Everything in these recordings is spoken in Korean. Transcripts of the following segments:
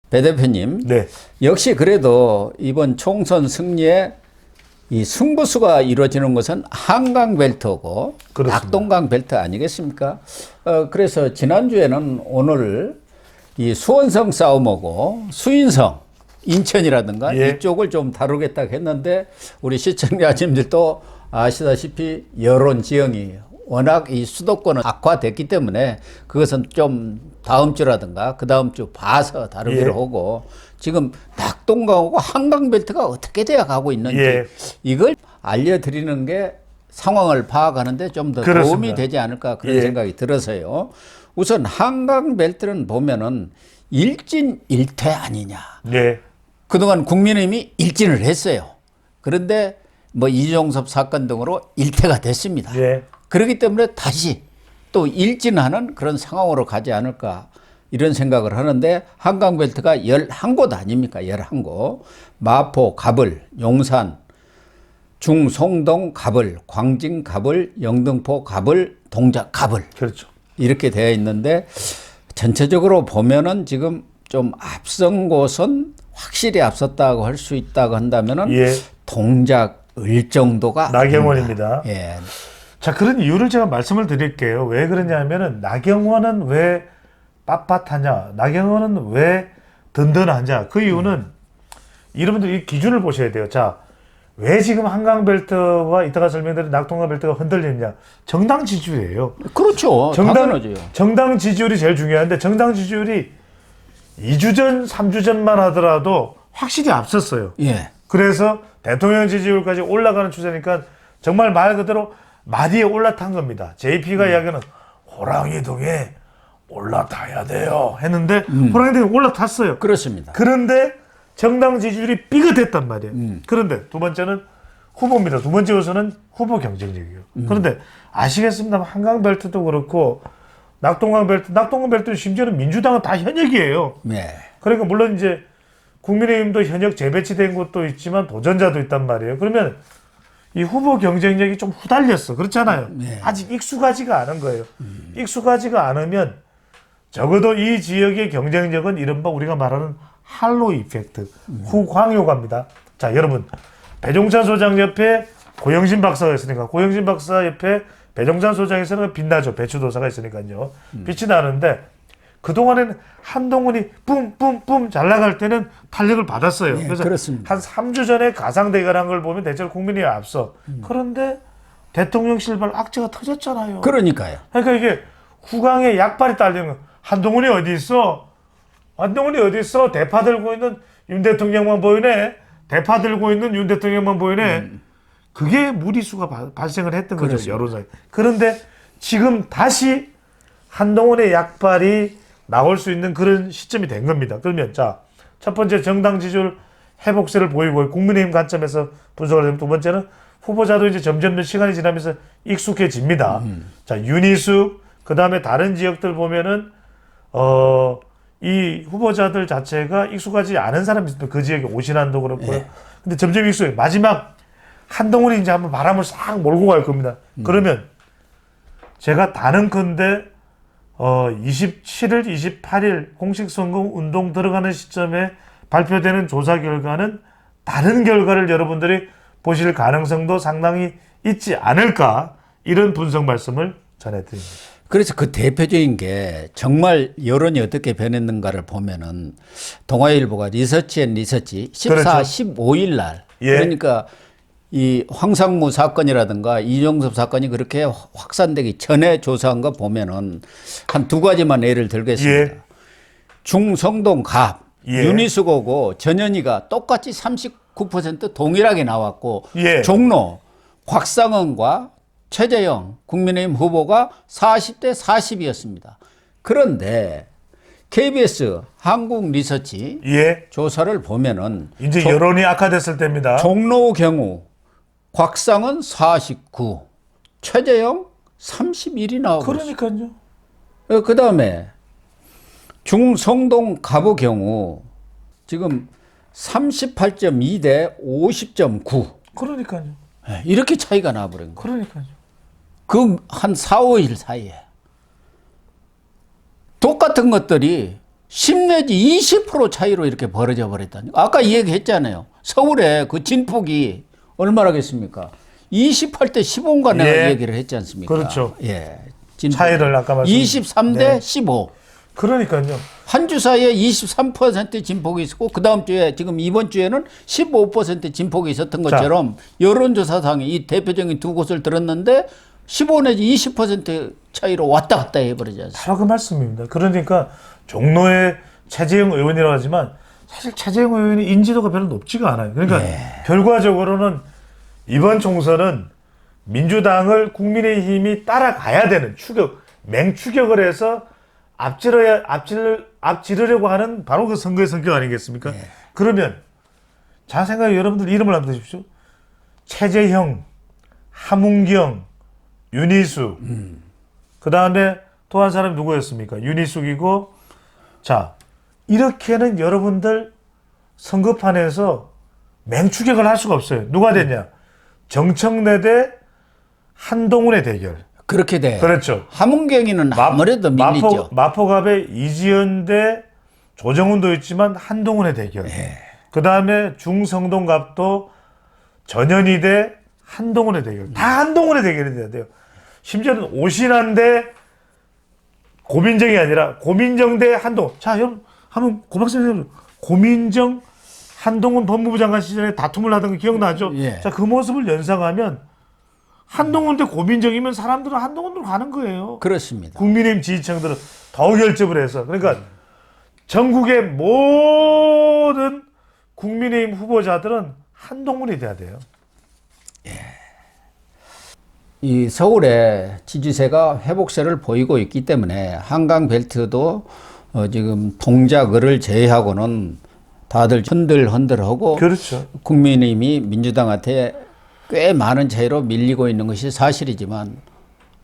배 대표님, 네. 역시 그래도 이번 총선 승리에 이 승부수가 이루어지는 것은 한강 벨트고 그렇습니다. 낙동강 벨트 아니겠습니까? 그래서 지난주에는 오늘 이 수원성 싸움하고 수인성, 인천이라든가 예. 이쪽을 좀 다루겠다 했는데 우리 시청자님들도 아시다시피 여론 지형이 워낙 이 수도권은 악화됐기 때문에 그것은 좀 다음 주라든가 그 다음 주 봐서 다루기로 예. 하고 지금 낙동강하고 한강벨트가 어떻게 되어 가고 있는지 예. 이걸 알려드리는 게 상황을 파악하는데 좀 더 그렇습니다. 도움이 되지 않을까 그런 예. 생각이 들어서요. 우선 한강벨트는 보면은 일진일퇴 아니냐. 네. 그동안 국민의힘이 일진을 했어요. 그런데 뭐 이종섭 사건 등으로 일퇴가 됐습니다. 예. 그렇기 때문에 다시 또 일진하는 그런 상황으로 가지 않을까 이런 생각을 하는데 한강벨트가 11곳 아닙니까? 11곳. 마포, 갑을, 용산, 중송동, 갑을, 광진, 갑을, 영등포, 갑을, 동작, 갑을 그렇죠. 이렇게 되어 있는데 전체적으로 보면은 지금 좀 앞선 곳은 확실히 앞섰다고 할 수 있다고 한다면은 예. 동작, 을 정도가 나경원입니다. 아닌가. 예. 자, 그런 이유를 제가 말씀을 드릴게요. 왜 그러냐면은 나경원은 왜 빳빳하냐, 나경원은 왜 든든하냐. 그 이유는 여러분들 이 기준을 보셔야 돼요. 자, 왜 지금 한강벨트와 이따가 설명드린 낙동강벨트가 흔들리느냐. 정당 지지율이에요. 그렇죠. 당연하죠. 정당 지지율이 제일 중요한데 정당 지지율이 2주 전, 3주 전만 하더라도 확실히 앞섰어요. 예. 그래서 대통령 지지율까지 올라가는 추세니까 정말 말 그대로 마디에 올라탄 겁니다. JP가 이야기하는 호랑이 등에 올라타야 돼요 했는데 호랑이 등에 올라탔어요. 그렇습니다. 그런데 정당 지지율이 삐끗했단 말이에요. 그런데 두 번째는 후보입니다. 두 번째 요소는 후보 경쟁력이에요. 그런데 아시겠습니다만 한강벨트도 그렇고 낙동강벨트는 심지어는 민주당은 다 현역이에요. 네. 그러니까 물론 이제 국민의힘도 현역 재배치된 곳도 있지만 도전자도 있단 말이에요. 그러면 이 후보 경쟁력이 좀 후달렸어. 그렇잖아요. 네. 아직 익숙하지가 않은 거예요. 익숙하지가 않으면 적어도 이 지역의 경쟁력은 이른바 우리가 말하는 할로 이펙트, 후광효과입니다. 자, 여러분, 배종찬 소장 옆에 고영신 박사가 있으니까 고영신 박사 옆에 배종찬 소장에서는 빛나죠. 배추도사가 있으니까요. 빛이 나는데 그동안에는 한동훈이 뿜뿜뿜 잘 나갈 때는 탄력을 받았어요. 네, 그래서 그렇습니다. 한 3주 전에 가상대결한 걸 보면 대체로 국민이 앞서. 그런데 대통령 실발 악재가 터졌잖아요. 그러니까요. 그러니까 이게 후광에 약발이 딸리는 거. 한동훈이 어디 있어? 한동훈이 어디 있어? 대파 들고 있는 윤 대통령만 보이네. 대파 들고 있는 윤 대통령만 보이네. 그게 무리수가 발생을 했던 거죠. 그렇습니다. 여론상에. 그런데 지금 다시 한동훈의 약발이 나올 수 있는 그런 시점이 된 겁니다. 그러면 자, 첫 번째 정당 지지율 회복세를 보이고 국민의힘 관점에서 분석을 하면 두 번째는 후보자도 이제 점점 시간이 지나면서 익숙해집니다. 자, 윤희숙 그다음에 다른 지역들 보면은 이 후보자들 자체가 익숙하지 않은 사람이 있습니다. 그 지역에 오신환도 그렇고요. 네. 근데 점점 익숙해요. 마지막 한동훈이 이제 한번 바람을 싹 몰고 갈 겁니다. 그러면 제가 다는컨대 27일, 28일 공식 선거 운동 들어가는 시점에 발표되는 조사 결과는 다른 결과를 여러분들이 보실 가능성도 상당히 있지 않을까 이런 분석 말씀을 전해드립니다. 그래서 그 대표적인 게 정말 여론이 어떻게 변했는가를 보면은 동아일보가 리서치 앤 리서치 14, 그렇죠. 15일 날 예. 그러니까 이 황상무 사건이라든가 이종섭 사건이 그렇게 확산되기 전에 조사한 거 보면은 한 두 가지만 예를 들겠습니다. 예. 중성동 갑, 예. 윤희숙하고 전현희가 똑같이 39% 동일하게 나왔고 예. 종로 곽상은과 최재형 국민의힘 후보가 40대 40이었습니다. 그런데 KBS 한국 리서치 예. 조사를 보면은 이제 여론이 악화됐을 때입니다. 종로 경우 곽상은 49, 최재형 31이 나오고 있어요. 그러니까요. 그 다음에 중성동 갑의 경우 지금 38.2 대 50.9 그러니까요. 이렇게 차이가 나버린 거예요. 그러니까요. 그 한 4, 5일 사이에 똑같은 것들이 10 내지 20% 차이로 이렇게 벌어져 버렸다니. 아까 이 얘기 했잖아요. 서울에 그 진폭이 얼마나겠습니까? 28대 15인가 내가 예. 얘기를 했지 않습니까? 그렇죠. 예. 차이를 아까 말씀 23대 네. 15. 그러니까요. 한 주 사이에 23% 진폭이 있었고 그 다음 주에 지금 이번 주에는 15% 진폭이 있었던 것처럼 여론조사상에 이 대표적인 두 곳을 들었는데 15 내지 20% 차이로 왔다 갔다 해버리지 않습니까? 바로 그 말씀입니다. 그러니까 종로의 최재형 의원이라고 하지만 사실 최재형 의원이 인지도가 별로 높지가 않아요. 그러니까 결과적으로는 이번 총선은 민주당을 국민의힘이 따라가야 되는 맹추격을 해서 앞지르려고 하는 바로 그 선거의 성격 아니겠습니까? 그러면 잘 생각해 여러분들 이름을 한번 드십시오. 최재형, 함웅경, 윤희숙. 그 다음에 또 한 사람이 누구였습니까? 윤희숙이고, 자, 이렇게는 여러분들 선거판에서 맹추격을 할 수가 없어요. 누가 됐냐? 정청래 대 한동훈의 대결. 그렇게 돼. 그렇죠. 함은경이는 아무래도 밀리죠. 마포갑의 이지연 대 조정훈도 있지만 한동훈의 대결. 그 다음에 중성동갑도 전현희 대 한동훈의 대결. 다 한동훈의 대결이 돼야 돼요. 심지어는 오신환 대 고민정이 아니라 고민정 대 한동훈. 자, 여러분 한번 고박선생님 고민정 한동훈 법무부 장관 시절에 다툼을 하던 거 기억나죠? 예. 자, 그 모습을 연상하면 한동훈 대 고민정이면 사람들은 한동훈으로 가는 거예요. 그렇습니다. 국민의힘 지지층들은 더 결집을 해서. 그러니까 전국의 모든 국민의힘 후보자들은 한동훈이 돼야 돼요. 이 서울의 지지세가 회복세를 보이고 있기 때문에 한강벨트도 지금 동작을 제외하고는 다들 흔들흔들하고 그렇죠. 국민의힘이 민주당한테 꽤 많은 차이로 밀리고 있는 것이 사실이지만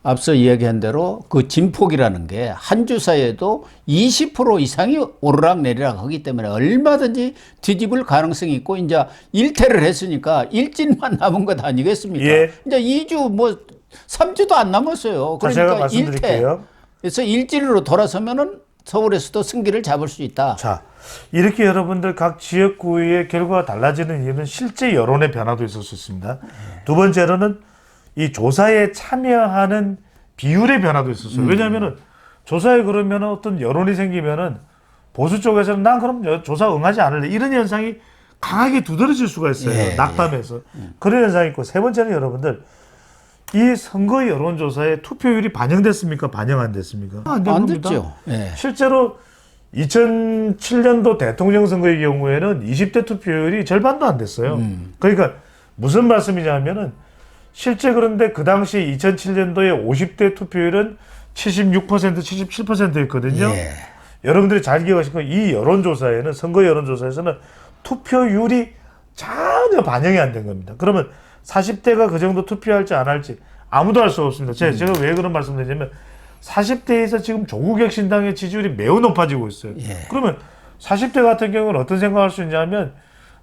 앞서 이야기한 대로 그 진폭이라는 게 한 주 사이에도 20% 이상이 오르락내리락 하기 때문에 얼마든지 뒤집을 가능성이 있고 이제 일퇴를 했으니까 일진만 남은 것 아니겠습니까? 예. 이제 2주 뭐 3주도 안 남았어요. 자, 제가 그러니까 말씀드릴게요. 그래서 일진으로 돌아서면은 서울에서도 승기를 잡을 수 있다. 자, 이렇게 여러분들 각 지역구의 결과가 달라지는 이유는 실제 여론의 변화도 있을 수 있습니다. 두 번째로는 이 조사에 참여하는 비율의 변화도 있었어요. 왜냐하면은 조사에 그러면 어떤 여론이 생기면은 보수 쪽에서는 난 그럼 조사 응하지 않을래 이런 현상이 강하게 두드러질 수가 있어요. 낙담해서 그런 현상이 있고 세 번째는 여러분들 이 선거 여론조사에 투표율이 반영됐습니까? 반영 안 됐습니까? 안 됐죠. 예. 실제로 2007년도 대통령 선거의 경우에는 20대 투표율이 절반도 안 됐어요. 그러니까 무슨 말씀이냐면은 실제 그런데 그 당시 2007년도에 50대 투표율은 76%, 77%였거든요. 예. 여러분들이 잘 기억하실 거예요. 이 여론조사에는 선거 여론조사에서는 투표율이 전혀 반영이 안 된 겁니다. 그러면 40대가 그 정도 투표할지 안 할지 아무도 알 수 없습니다. 제가 왜 그런 말씀드리냐면 40대에서 지금 조국혁신당의 지지율이 매우 높아지고 있어요. 예. 그러면 40대 같은 경우는 어떤 생각을 할 수 있냐면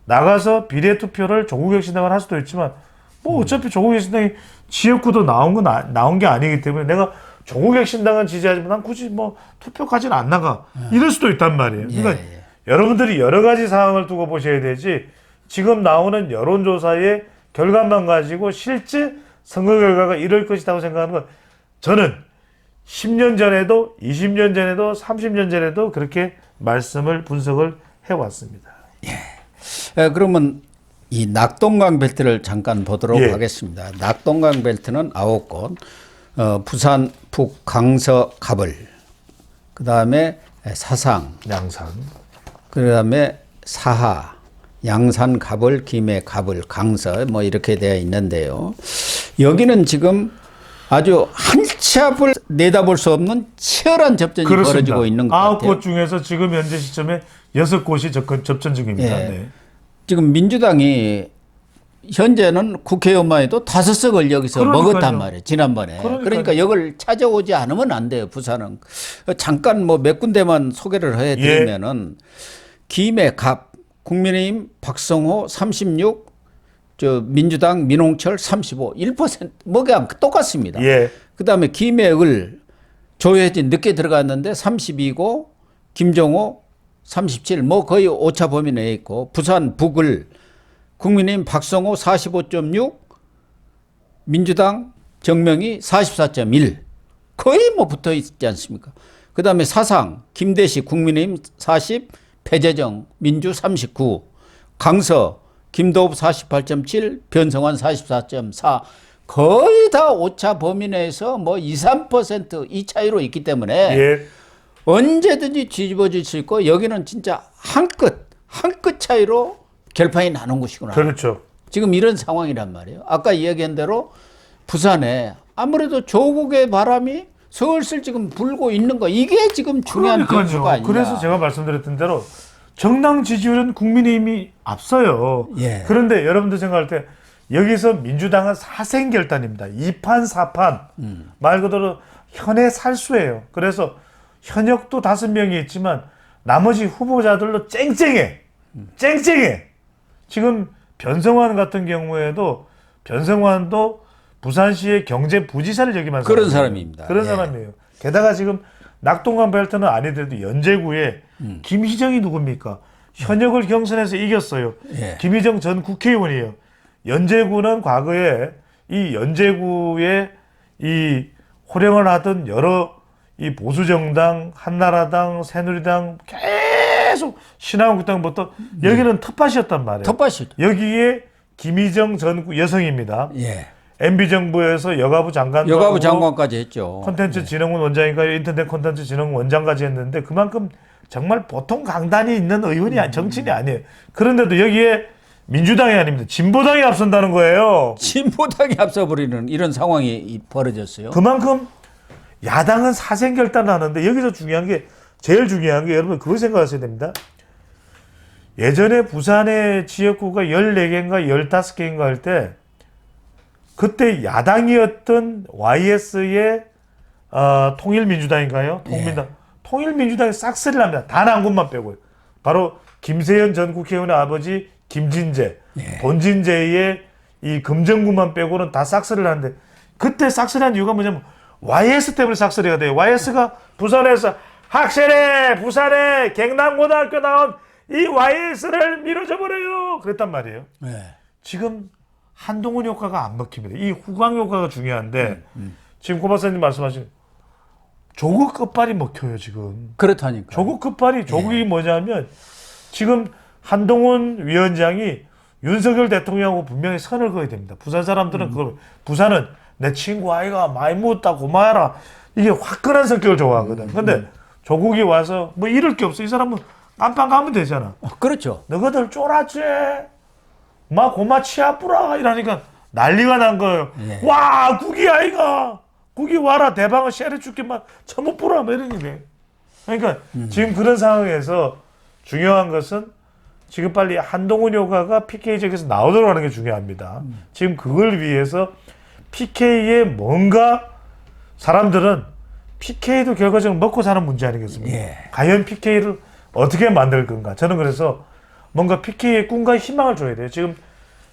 나가서 비례투표를 조국혁신당을 할 수도 있지만 뭐 어차피 조국혁신당이 지역구도 나온 게 아니기 때문에 내가 조국혁신당은 지지하지만 난 굳이 뭐 투표까지는 안 나가 이럴 수도 있단 말이에요. 그러니까 여러분들이 여러 가지 상황을 두고 보셔야 되지 지금 나오는 여론조사의 결과만 가지고 실제 선거 결과가 이럴 것이라고 생각하는 건 저는 10년 전에도 20년 전에도 30년 전에도 그렇게 말씀을 분석을 해왔습니다. 그러면 이 낙동강 벨트를 잠깐 보도록 하겠습니다. 낙동강 벨트는 9곳, 부산, 북, 강서, 갑을, 그 다음에 사상, 양산, 그 다음에 사하, 양산, 갑을, 김해, 갑을, 강서 뭐 이렇게 되어 있는데요. 여기는 지금 아주 한 치 앞을 내다볼 수 없는 치열한 접전이 벌어지고 있는 것 같아요. 9곳 중에서 지금 현재 시점에 6곳이 접전 중입니다. 네. 지금 민주당이 현재는 국회의원만 해도 5석을 여기서 먹었단 말이에요. 지난번에. 그러니까 이걸 찾아오지 않으면 안 돼요. 부산은. 잠깐 뭐 몇 군데만 소개를 해드리면은 김해 갑, 국민의힘 박성호 36, 민주당 민홍철 35, 1% 뭐가 똑같습니다. 그다음에 김해을 조혜진 늦게 들어갔는데 32고 김종호 37, 뭐 거의 오차 범위 내에 있고, 부산 북을 국민의힘 박성호 45.6, 민주당 정명이 44.1, 거의 뭐 붙어 있지 않습니까? 그 다음에 사상 김대식 국민의힘 40, 배재정 민주 39, 강서 김도읍 48.7, 변성환 44.4, 거의 다 오차 범위 내에서 뭐 2, 3% 이 차이로 있기 때문에 예. 언제든지 뒤집어질 수 있고, 여기는 진짜 한 끗 차이로 결판이 나는 곳이구나. 그렇죠. 지금 이런 상황이란 말이에요. 아까 이야기한 대로 부산에 아무래도 조국의 바람이 슬슬 지금 불고 있는 거, 이게 지금 중요한 변수가 아니냐. 그래서 제가 말씀드렸던 대로 정당 지지율은 국민의힘이 앞서요. 예. 그런데 여러분들 생각할 때 여기서 민주당은 사생결단입니다. 2판 4판 말 그대로 현의 살수예요. 그래서 현역도 5명이 있지만 나머지 후보자들로 쨍쨍해. 지금 변성환 같은 경우에도 변성환도 부산시의 경제부지사를 역임한 그런 사람이에요. 사람입니다. 그런 예. 사람이에요. 게다가 지금 낙동강 벨트는 아니더라도 연제구에 김희정이 누굽니까? 현역을 경선에서 이겼어요. 예. 김희정 전 국회의원이에요. 연제구는 과거에 이 연제구에 이 호령을 하던 여러 이 보수정당, 한나라당, 새누리당 계속 신한국당부터 여기는 텃밭이었단 말이에요. 텃밭이죠. 여기에 김희정 전 여성입니다. 예. MB정부에서 여가부 장관도 여가부 하고 장관까지 했죠. 콘텐츠 진흥원 원장인가 인터넷 콘텐츠 진흥원 원장까지 했는데 그만큼 정말 보통 강단이 있는 의원이 정치인이 아니에요. 그런데도 여기에 민주당이 아닙니다. 진보당이 앞선다는 거예요. 진보당이 앞서버리는 이런 상황이 벌어졌어요. 그만큼 야당은 사생결단을 하는데 여기서 중요한 게 제일 중요한 게 여러분 그걸 생각하셔야 됩니다. 예전에 부산의 지역구가 14개인가 15개인가 할 때 그때 야당이었던 YS의 통일민주당인가요? 통일민주당이 싹쓸이를 합니다. 단 한 곳만 빼고요. 바로 김세현 전 국회의원의 아버지 김진재, 본진재의 이 금정구만 빼고는 다 싹쓸이를 하는데 그때 싹쓸이한 이유가 뭐냐면 YS 때문에 싹쓸이가 돼요. YS가 부산에서 확실해 부산에 경남고등학교 나온 이 YS를 밀어줘 버려요. 그랬단 말이에요. 예. 지금 한동훈 효과가 안 먹힙니다. 이 후광 효과가 중요한데 지금 고 박사님 말씀하신 조국 끝발이 먹혀요 지금. 그렇다니까. 조국 끝발이 조국이 뭐냐면 지금 한동훈 위원장이 윤석열 대통령하고 분명히 선을 그어야 됩니다. 부산 사람들은 그걸 부산은 내 친구 아이가 많이 묻었다 고마워라 이게 화끈한 성격을 좋아하거든. 근데 조국이 와서 뭐 이럴 게 없어. 이 사람은 깜빵 가면 되잖아. 그렇죠. 너희들 쫄았지? 막 고마 치아뿌라 이러니까 난리가 난 거예요. 예. 와 국이 아이가 국이 와라 대방을 쉐를 죽기만 처못 뿌라 뭐 이런 얘기. 그러니까 지금 그런 상황에서 중요한 것은 지금 빨리 한동훈 효과가 PK 지역에서 나오도록 하는 게 중요합니다. 지금 그걸 위해서 PK에 뭔가 사람들은 PK도 결과적으로 먹고 사는 문제 아니겠습니까? 예. 과연 PK를 어떻게 만들 건가? 저는 그래서 뭔가 PK의 꿈과 희망을 줘야 돼요. 지금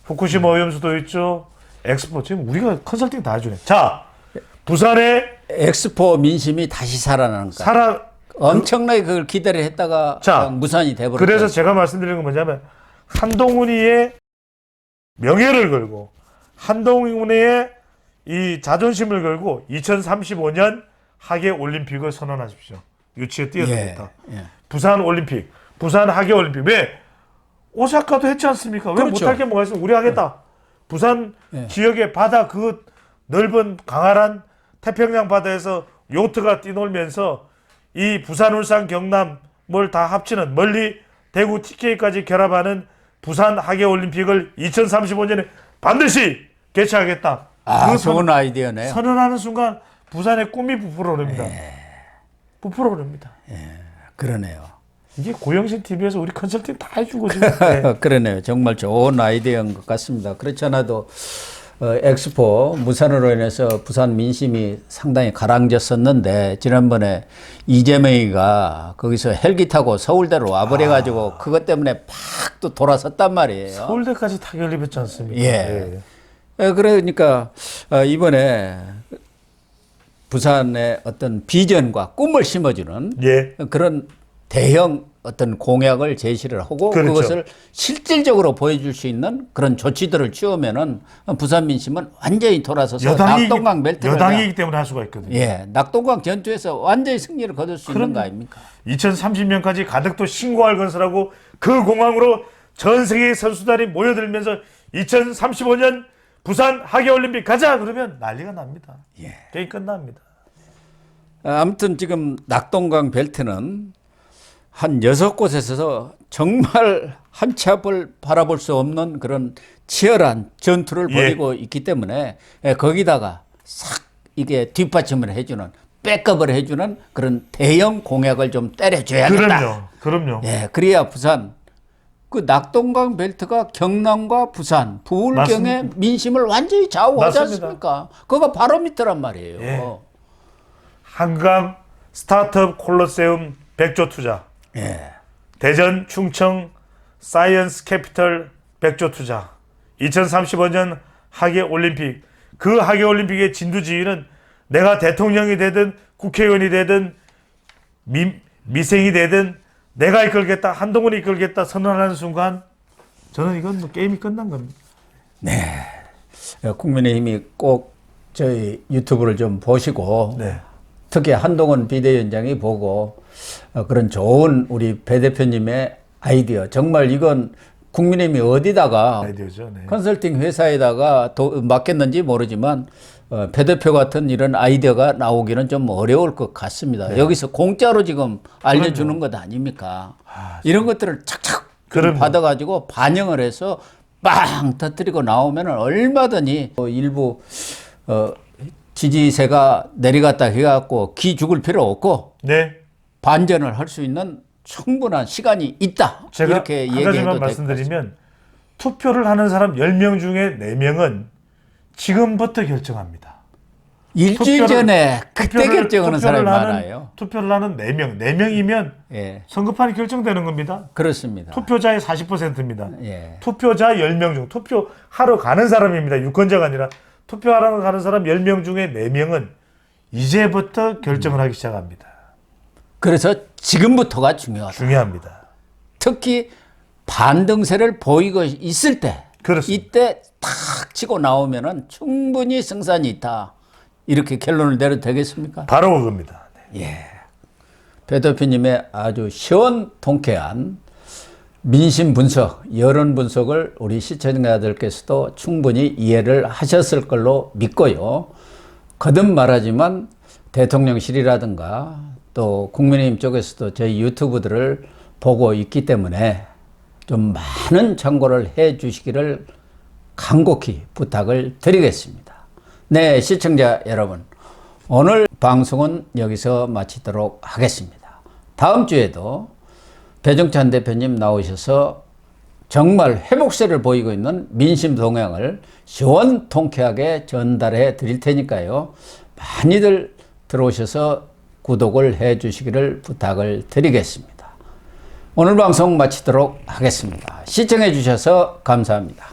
후쿠시마 오염수도 있죠. 엑스포 지금 우리가 컨설팅 다 해주네. 자, 부산에 엑스포 민심이 다시 살아나는 거. 엄청나게 그걸 기대를 했다가 자, 그냥 무산이 돼버렸죠. 그래서 제가 말씀드리는 건 뭐냐면 한동훈이의 명예를 걸고 한동훈의 이 자존심을 걸고 2035년 하계 올림픽을 선언하십시오. 유치에 뛰어들겠다. 예. 부산 올림픽, 부산 하계 올림픽. 왜? 오사카도 했지 않습니까? 왜 그렇죠. 못할 게 뭐가 있으면 우리 하겠다. 부산 지역의 바다 그 넓은 강활한 태평양 바다에서 요트가 뛰놀면서 이 부산, 울산, 경남 뭘 다 합치는 멀리 대구 TK까지 결합하는 부산 하계 올림픽을 2035년에 반드시 개최하겠다. 아, 그 좋은 아이디어네요. 선언하는 순간 부산의 꿈이 부풀어 오릅니다. 부풀어 오릅니다. 그러네요. 이게 고영신 TV에서 우리 컨설팅 다 해준 거지. 네. 그러네요. 정말 좋은 아이디어인 것 같습니다. 그렇지 않아도 엑스포 무산으로 인해서 부산 민심이 상당히 가라앉았었는데 지난번에 이재명이가 거기서 헬기 타고 서울대로 와버려가지고 그것 때문에 팍 또 돌아섰단 말이에요. 서울대까지 타격을 입었지 않습니까? 예. 그러니까 이번에 부산의 어떤 비전과 꿈을 심어주는 예. 그런 대형 어떤 공약을 제시를 하고 그렇죠. 그것을 실질적으로 보여줄 수 있는 그런 조치들을 취하면은 부산 민심은 완전히 돌아서서 낙동강 벨트를 여당이기 때문에 할 수가 있거든요. 예, 낙동강 전투에서 완전히 승리를 거둘 수 있는 거 아닙니까? 2030년까지 가덕도 신고할 건설하고 그 공항으로 전 세계 선수단이 모여들면서 2035년 부산 하계올림픽 가자 그러면 난리가 납니다. 예. 게임 끝납니다. 아무튼 지금 낙동강 벨트는 한 6곳에서 정말 한 치 앞을 바라볼 수 없는 그런 치열한 전투를 벌이고 있기 때문에 거기다가 싹 이게 뒷받침을 해주는 백업을 해주는 그런 대형 공약을 좀 때려줘야겠다. 그럼요. 예, 그래야 부산 그 낙동강 벨트가 경남과 부산, 부울경의 민심을 완전히 좌우하지 맞습니다. 않습니까? 그거 바로 밑이란 말이에요. 예. 한강 스타트업 콜로세움 100조 투자. 예. 대전 충청 사이언스 캐피털 100조 투자. 2035년 하계올림픽. 그 하계올림픽의 진두지휘는 내가 대통령이 되든 국회의원이 되든 미생이 되든 내가 이끌겠다, 한동훈이 이끌겠다 선언하는 순간 저는 이건 뭐 게임이 끝난 겁니다. 국민의힘이 꼭 저희 유튜브를 좀 보시고 네. 특히 한동훈 비대위원장이 보고 그런 좋은 우리 배 대표님의 아이디어 정말 이건 국민의힘이 어디다가 아이디어죠. 네. 컨설팅 회사에다가 맡겼는지 모르지만 배 대표 같은 이런 아이디어가 나오기는 좀 어려울 것 같습니다. 여기서 공짜로 지금 알려주는 것 아닙니까? 이런 것들을 착착 좀 받아가지고 반영을 해서 빵 터뜨리고 나오면 얼마든지 일부 지지세가 내려갔다 해갖고 기 죽을 필요 없고 네. 반전을 할 수 있는 충분한 시간이 있다. 제가 이렇게 한 얘기해도 가지만 말씀드리면 투표를 하는 사람 10명 중에 4명은 지금부터 결정합니다. 일주일 전에 그때 결정하는 사람이 많아요. 투표를 하는 4명. 4명이면 예, 선거판이 결정되는 겁니다. 그렇습니다. 투표자의 40%입니다. 예. 투표자 10명 중 투표하러 가는 사람입니다. 유권자가 아니라 투표하러 가는 사람 10명 중에 4명은 이제부터 결정을 하기 시작합니다. 그래서 지금부터가 중요하다. 중요합니다. 특히 반등세를 보이고 있을 때, 그렇습니다. 이때 탁 치고 나오면은 충분히 승산이 있다. 이렇게 결론을 내려도 되겠습니까? 바로 그겁니다. 네. 예. 배 대표님의 아주 시원통쾌한 민심 분석, 여론 분석을 우리 시청자들께서도 충분히 이해를 하셨을 걸로 믿고요. 거듭 말하지만 대통령실이라든가 또 국민의힘 쪽에서도 저희 유튜브들을 보고 있기 때문에 좀 많은 참고를 해 주시기를 간곡히 부탁을 드리겠습니다. 네, 시청자 여러분. 오늘 방송은 여기서 마치도록 하겠습니다. 다음 주에도 배종찬 대표님 나오셔서 정말 회복세를 보이고 있는 민심 동향을 시원통쾌하게 전달해 드릴 테니까요. 많이들 들어오셔서 구독을 해 주시기를 부탁을 드리겠습니다. 오늘 방송 마치도록 하겠습니다. 시청해 주셔서 감사합니다.